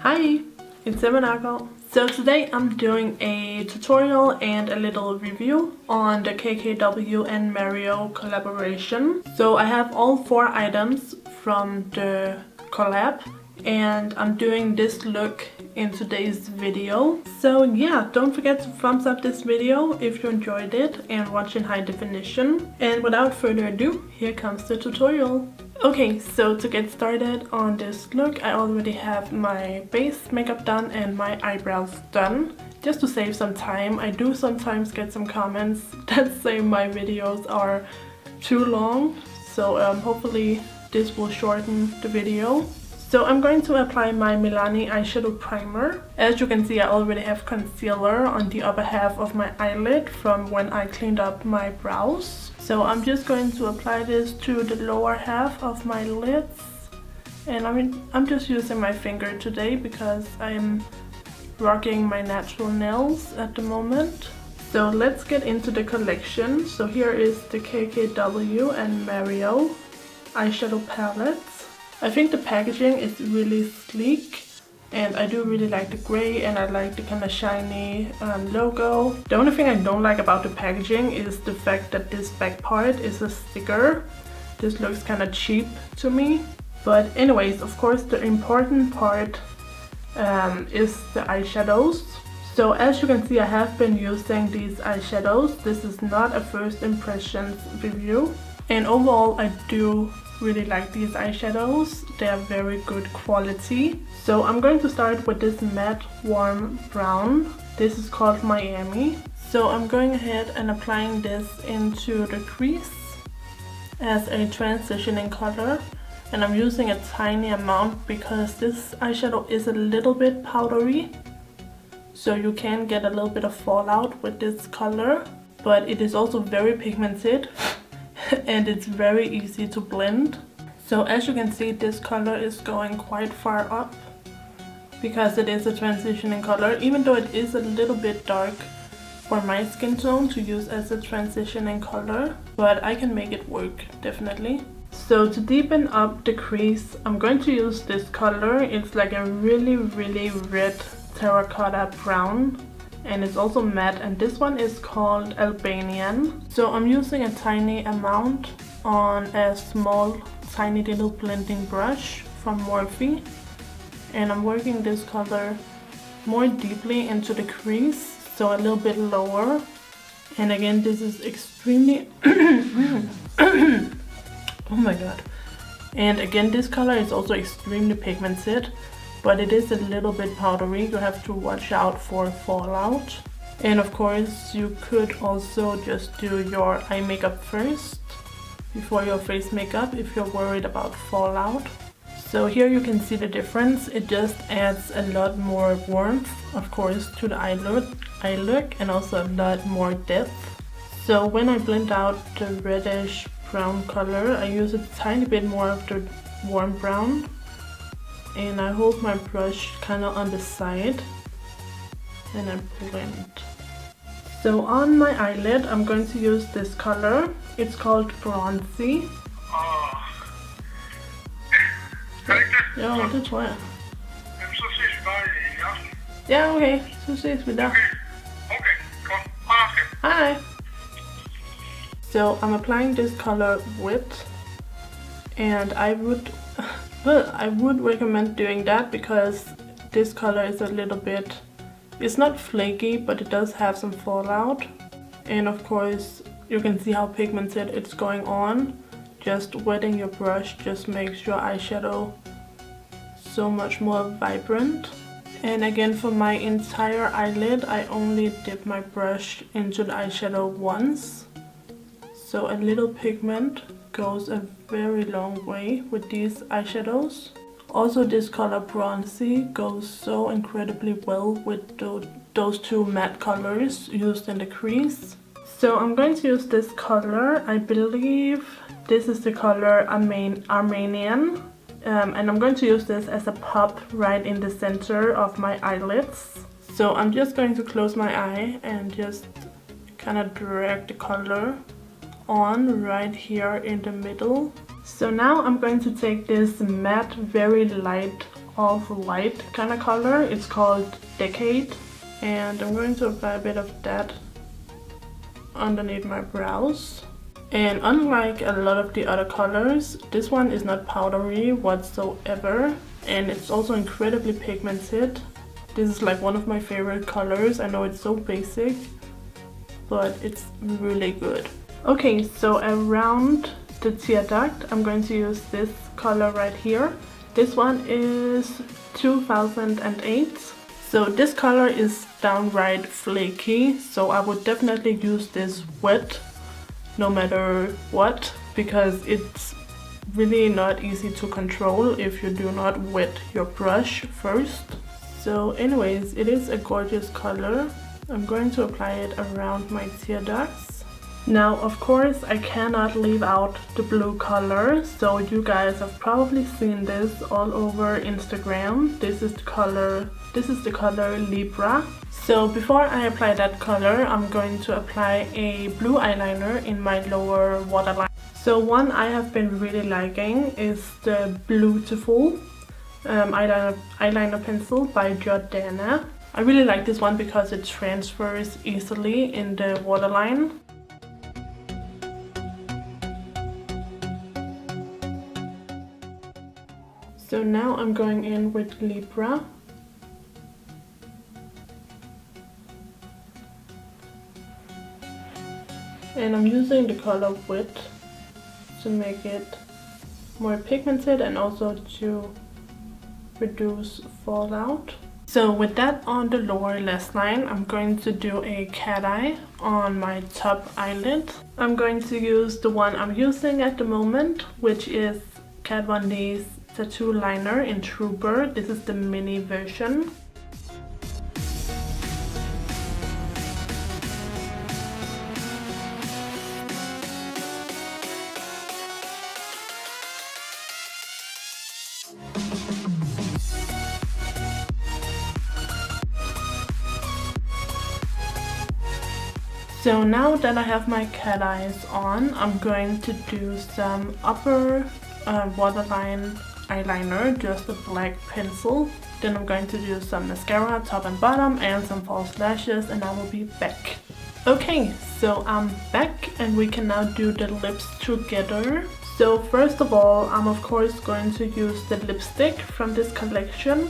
Hi, it's Nørgaard. So today I'm doing a tutorial and a little review on the KKW and Mario collaboration. So I have all 4 items from the collab and I'm doing this look in today's video. So yeah, don't forget to thumbs up this video if you enjoyed it and watch in high definition. And without further ado, here comes the tutorial. Okay, so to get started on this look, I already have my base makeup done and my eyebrows done. Just to save some time, I do sometimes get some comments that say my videos are too long, so hopefully this will shorten the video. So I'm going to apply my Milani eyeshadow primer. As you can see, I already have concealer on the upper half of my eyelid from when I cleaned up my brows. So I'm just going to apply this to the lower half of my lids. And I'm just using my finger today because I'm rocking my natural nails at the moment. So let's get into the collection. So here is the KKW and Mario eyeshadow palettes. I think the packaging is really sleek and I do really like the gray and I like the kind of shiny logo. The only thing I don't like about the packaging is the fact that this back part is a sticker. This looks kind of cheap to me. But anyways, of course the important part is the eyeshadows. So as you can see, I have been using these eyeshadows. This is not a first impressions review. And overall I do really like these eyeshadows. They are very good quality. So I'm going to start with this matte warm brown. This is called Miami. So I'm going ahead and applying this into the crease as a transitioning color. And I'm using a tiny amount because this eyeshadow is a little bit powdery. So you can get a little bit of fallout with this color. But it is also very pigmented. And it's very easy to blend. So as you can see, this color is going quite far up because it is a transitioning color, even though it is a little bit dark for my skin tone to use as a transitioning color, but I can make it work definitely. So to deepen up the crease, I'm going to use this color. It's like a really red terracotta brown. And it's also matte, and this one is called Albanian. So I'm using a tiny amount on a small tiny little blending brush from Morphe, and I'm working this color more deeply into the crease, so a little bit lower. And again, this is extremely oh my god. And again, this color is also extremely pigmented, but it is a little bit powdery. You have to watch out for fallout. And of course you could also just do your eye makeup first before your face makeup if you're worried about fallout. So here you can see the difference. It just adds a lot more warmth, of course, to the eye look and also a lot more depth. So when I blend out the reddish brown color, I use a tiny bit more of the warm brown. And I hold my brush kind of on the side and I blend. So on my eyelid, I'm going to use this color. It's called Bronzy. Ja, det tror jeg. Så ses vi bare i aften. Ja, okay. Så ses vi der. Okay, godt. Hej. Hi. So I'm applying this color wet, and I would recommend doing that because this color is a little bit, it's not flaky, but it does have some fallout. And of course you can see how pigmented it's going on. Just wetting your brush just makes your eyeshadow so much more vibrant. And again, for my entire eyelid, I only dip my brush into the eyeshadow once. So a little pigment goes a very long way with these eyeshadows. Also, this color Bronzy goes so incredibly well with those 2 matte colors used in the crease. So I'm going to use this color. I believe this is the color Armenian. And I'm going to use this as a pop right in the center of my eyelids. So I'm just going to close my eye and just kind of drag the color on right here in the middle. So now I'm going to take this matte, very light off-white kind of color. It's called Decade, and I'm going to apply a bit of that underneath my brows. And unlike a lot of the other colors, this one is not powdery whatsoever, and it's also incredibly pigmented. This is like one of my favorite colors. I know it's so basic, but it's really good. Okay, so around the tear duct, I'm going to use this color right here. This one is 2008. So this color is downright flaky, so I would definitely use this wet no matter what, because it's really not easy to control if you do not wet your brush first. So anyways, it is a gorgeous color. I'm going to apply it around my tear ducts. Now, of course, I cannot leave out the blue color, so you guys have probably seen this all over Instagram. This is the color Libra. So before I apply that color, I'm going to apply a blue eyeliner in my lower waterline. So one I have been really liking is the Bluetiful eyeliner pencil by Jordana. I really like this one because it transfers easily in the waterline. So now I'm going in with Libra. And I'm using the color Wet to make it more pigmented and also to reduce fallout. So with that on the lower lash line, I'm going to do a cat eye on my top eyelid. I'm going to use the one I'm using at the moment, which is Kat Von D's tattoo liner in Trooper. This is the mini version. So now that I have my cat eyes on, I'm going to do some upper waterline eyeliner, just a black pencil. Then I'm going to do some mascara top and bottom and some false lashes, and I will be back. Okay, so I'm back and we can now do the lips together. So first of all, I'm of course going to use the lipstick from this collection.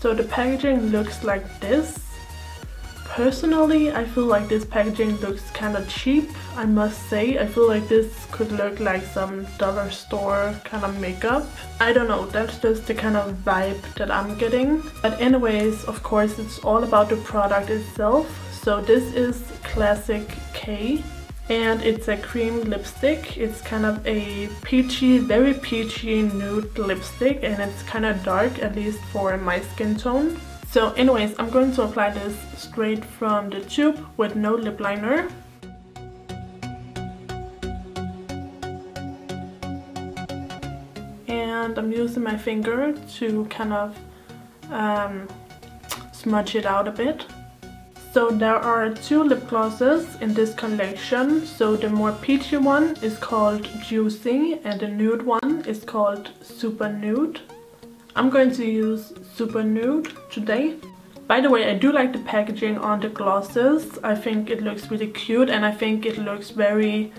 So the packaging looks like this. Personally, I feel like this packaging looks kind of cheap, I must say. I feel like this could look like some dollar store kind of makeup. I don't know, that's just the kind of vibe that I'm getting. But anyways, of course, it's all about the product itself. So this is Classic K, and it's a cream lipstick. It's kind of a peachy, very peachy nude lipstick, and it's kind of dark, at least for my skin tone. So anyways, I'm going to apply this straight from the tube with no lip liner. And I'm using my finger to kind of smudge it out a bit. So there are two lip glosses in this collection. So the more peachy one is called Juicy and the nude one is called Super Nude. I'm going to use Super Nude today. By the way, I do like the packaging on the glosses. I think it looks really cute, and I think it looks very...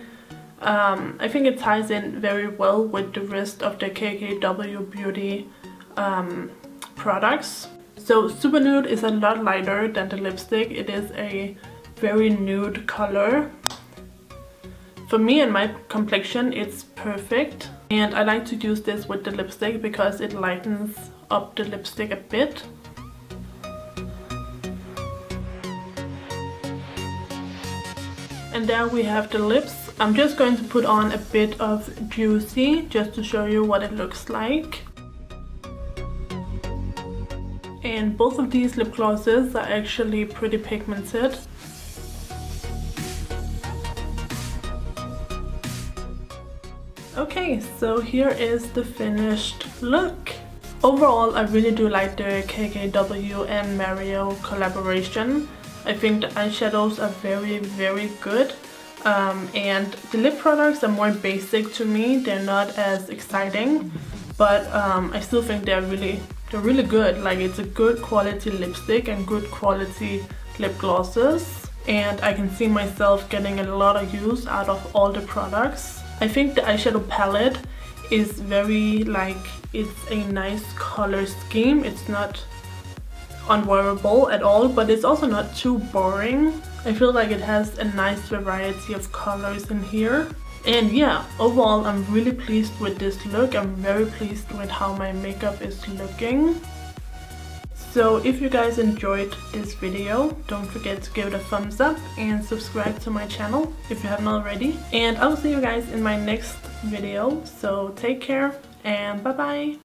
I think it ties in very well with the rest of the KKW beauty products. So Super Nude is a lot lighter than the lipstick. It is a very nude color. For me and my complexion, it's perfect. And I like to use this with the lipstick because it lightens up the lipstick a bit. And there we have the lips. I'm just going to put on a bit of Juicy just to show you what it looks like. And both of these lip glosses are actually pretty pigmented. Okay, so here is the finished look. Overall, I really do like the KKW and Mario collaboration. I think the eyeshadows are very, very good. And the lip products are more basic to me. They're not as exciting, but I still think they're really they're really good. Like, it's a good quality lipstick and good quality lip glosses, and I can see myself getting a lot of use out of all the products. I think the eyeshadow palette is very, like, it's a nice color scheme. It's not unwearable at all, but it's also not too boring. I feel like it has a nice variety of colors in here. And yeah, overall I'm really pleased with this look. I'm very pleased with how my makeup is looking. So if you guys enjoyed this video, don't forget to give it a thumbs up and subscribe to my channel if you haven't already. And I'll see you guys in my next video. So take care and bye bye!